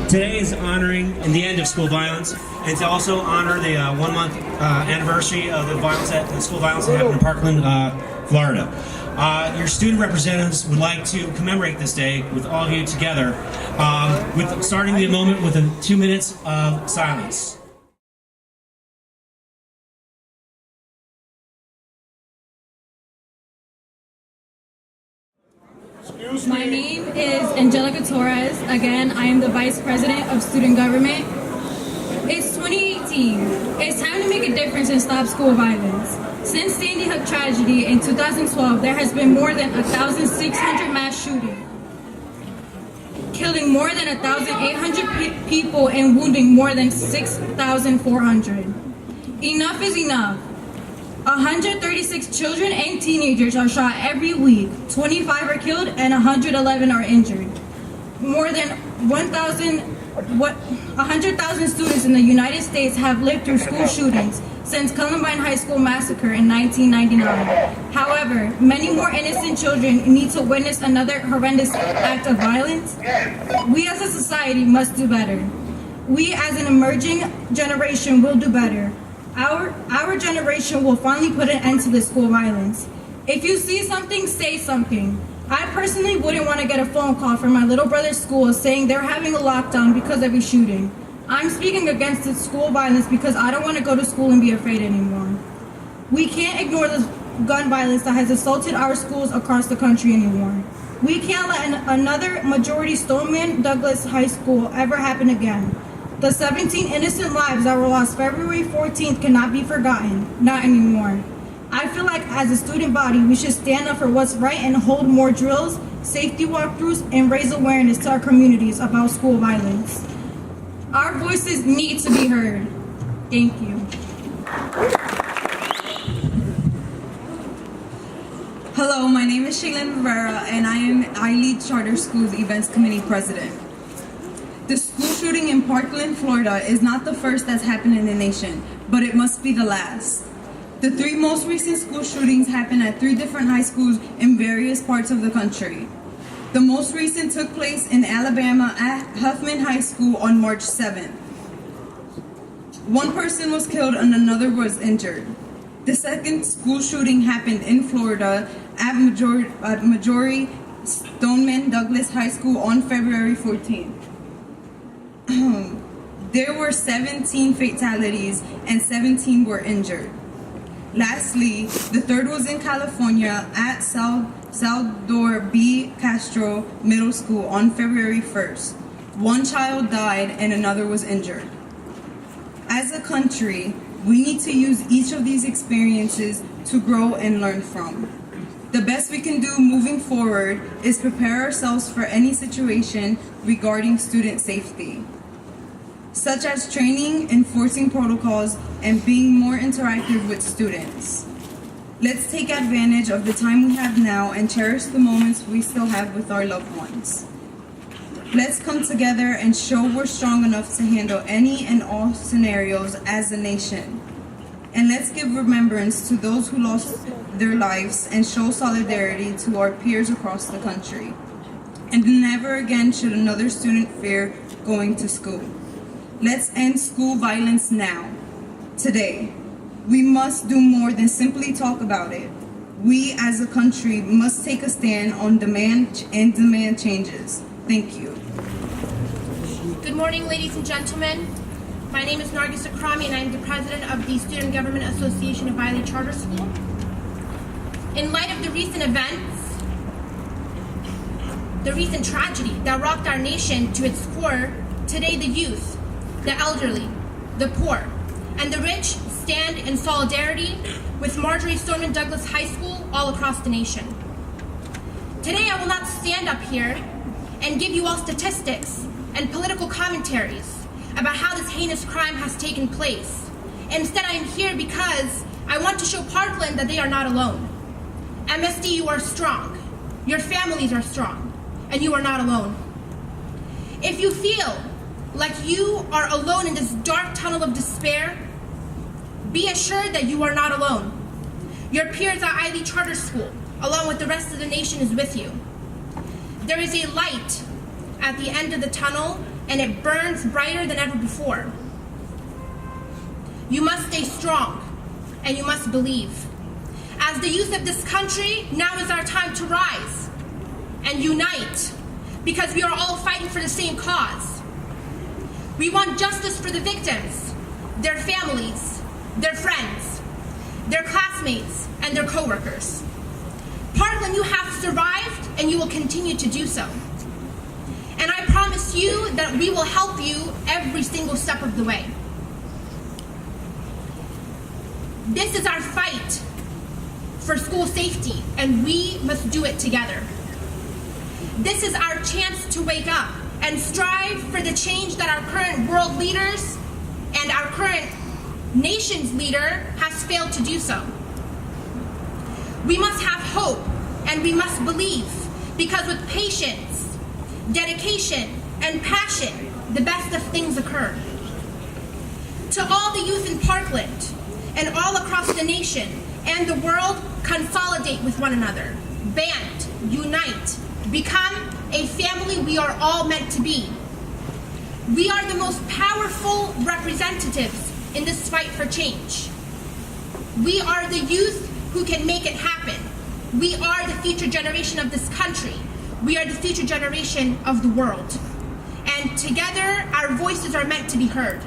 Today is honoring the end of school violence, and to also honor the 1 month anniversary of the school violence that happened in Parkland, Florida. Your student representatives would like to commemorate this day with all of you together, with starting the moment with 2 minutes of silence. My name is Angelica Torres. Again, I am the Vice President of Student Government. It's 2018. It's time to make a difference and stop school violence. Since Sandy Hook tragedy in 2012, there has been more than 1,600 mass shootings, killing more than 1,800 people and wounding more than 6,400. Enough is enough. 136 children and teenagers are shot every week. 25 are killed and 111 are injured. More than 100,000 students in the United States have lived through school shootings since Columbine High School massacre in 1999. However, many more innocent children need to witness another horrendous act of violence. We as a society must do better. We as an emerging generation will do better. Our generation will finally put an end to this school violence. If you see something, say something. I personally wouldn't want to get a phone call from my little brother's school saying they're having a lockdown because of a shooting. I'm speaking against the school violence because I don't want to go to school and be afraid anymore. We can't ignore the gun violence that has assaulted our schools across the country anymore. We can't let another Marjory Stoneman Douglas High School ever happen again. The 17 innocent lives that were lost February 14th cannot be forgotten, not anymore. I feel like as a student body, we should stand up for what's right and hold more drills, safety walkthroughs, and raise awareness to our communities about school violence. Our voices need to be heard. Thank you. Hello, my name is Guevara, and I lead Charter Schools Events Committee President. The school shooting in Parkland, Florida is not the first that's happened in the nation, but it must be the last. The 3 most recent school shootings happened at 3 different high schools in various parts of the country. The most recent took place in Alabama at Huffman High School on March 7th. 1 person was killed and another was injured. The second school shooting happened in Florida at Marjory Stoneman Douglas High School on February 14th. There were 17 fatalities and 17 were injured. Lastly, the third was in California at Salvador B. Castro Middle School on February 1st. 1 child died and another was injured. As a country, we need to use each of these experiences to grow and learn from. The best we can do moving forward is prepare ourselves for any situation regarding student safety, such as training, enforcing protocols, and being more interactive with students. Let's take advantage of the time we have now and cherish the moments we still have with our loved ones. Let's come together and show we're strong enough to handle any and all scenarios as a nation. And let's give remembrance to those who lost their lives and show solidarity to our peers across the country. And never again should another student fear going to school. Let's end school violence now, today. We must do more than simply talk about it. We as a country must take a stand on demand changes. Thank you. Good morning, ladies and gentlemen. My name is Nargis Acromion, and I am the president of the Student Government Association of Wiley Charter School. In light of the recent events, the recent tragedy that rocked our nation to its core, today the youth, the elderly, the poor, and the rich stand in solidarity with Marjory Stoneman Douglas High School all across the nation. Today I will not stand up here and give you all statistics and political commentaries about how this heinous crime has taken place. Instead, I am here because I want to show Parkland that they are not alone. MSD, you are strong. Your families are strong, and you are not alone. If you feel like you are alone in this dark tunnel of despair, be assured that you are not alone. Your peers at Wiley Charter School along with the rest of the nation, is with you. There is a light at the end of the tunnel, and it burns brighter than ever before. You must stay strong, and you must believe. As the youth of this country, now is our time to rise and unite, because we are all fighting for the same cause. We want justice for the victims, their families, their friends, their classmates, and their coworkers. Parkland, you have survived, and you will continue to do so. And I promise you that we will help you every single step of the way. This is our fight for school safety, and we must do it together. This is our chance to wake up and strive for the change that our current world leaders and our current nation's leader has failed to do so. We must have hope, and we must believe, because with patience, dedication, and passion, the best of things occur. To all the youth in Parkland and all across the nation and the world, consolidate with one another. Band, unite, become a family we are all meant to be. We are the most powerful representatives in this fight for change. We are the youth who can make it happen. We are the future generation of this country. We are the future generation of the world. And together, our voices are meant to be heard.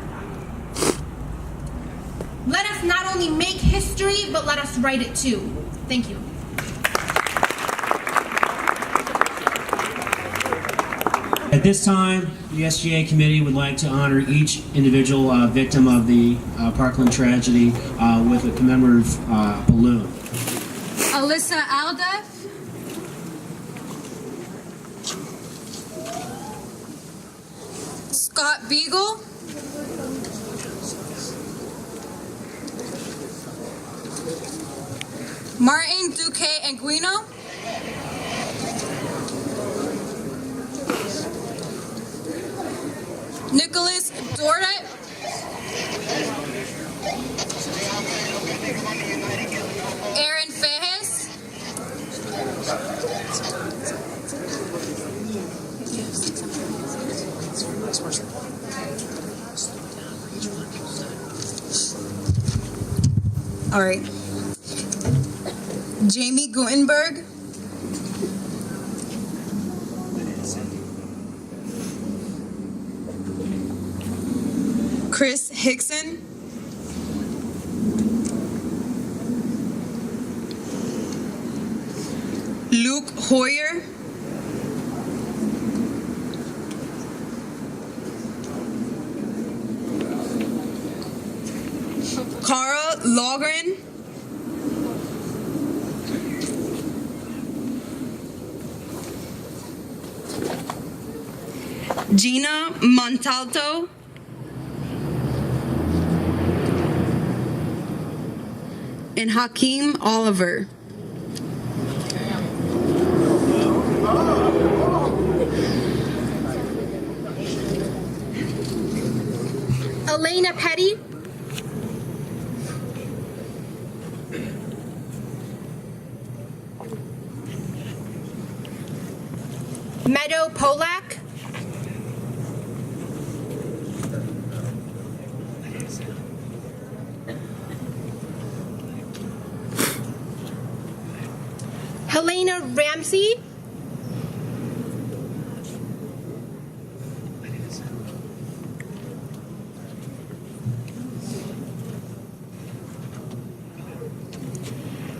Let us not only make history, but let us write it too. Thank you. At this time, the SGA committee would like to honor each individual victim of the Parkland tragedy with a commemorative balloon. Alyssa Aldef, Scott Beagle, Martin Duque Anguino, Nicholas Dordet, Aaron Fejes, all right, Jamie Gutenberg, Chris Hickson, Luke Hoyer, Carl Logren, Gina Montalto, and Hakeem Oliver. Elena Petty, Meadow Polak, Helena Ramsey,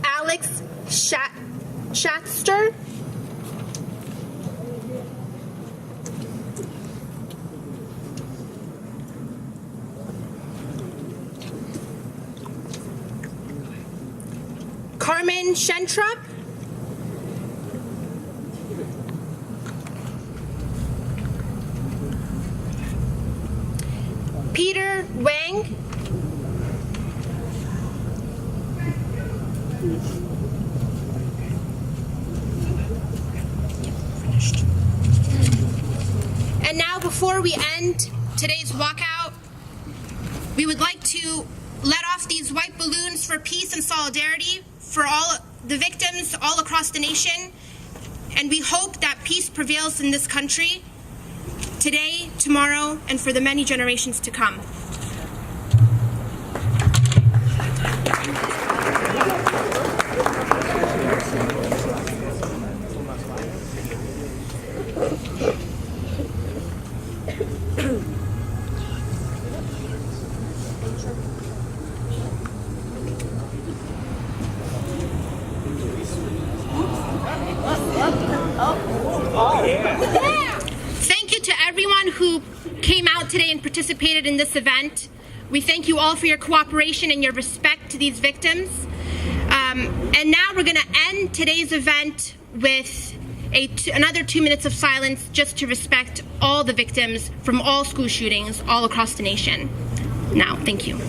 Alex Schatzter, Carmen Shentrup, Peter Wang, and now before we end today's walkout, we would like to let off these white balloons for peace and solidarity for all the victims all across the nation, and we hope that peace prevails in this country today, tomorrow, and for the many generations to come. Thank you to everyone who came out today and participated in this event. We thank you all for your cooperation and your respect to these victims. And now we're going to end today's event with another 2 minutes of silence just to respect all the victims from all school shootings all across the nation. Now, thank you.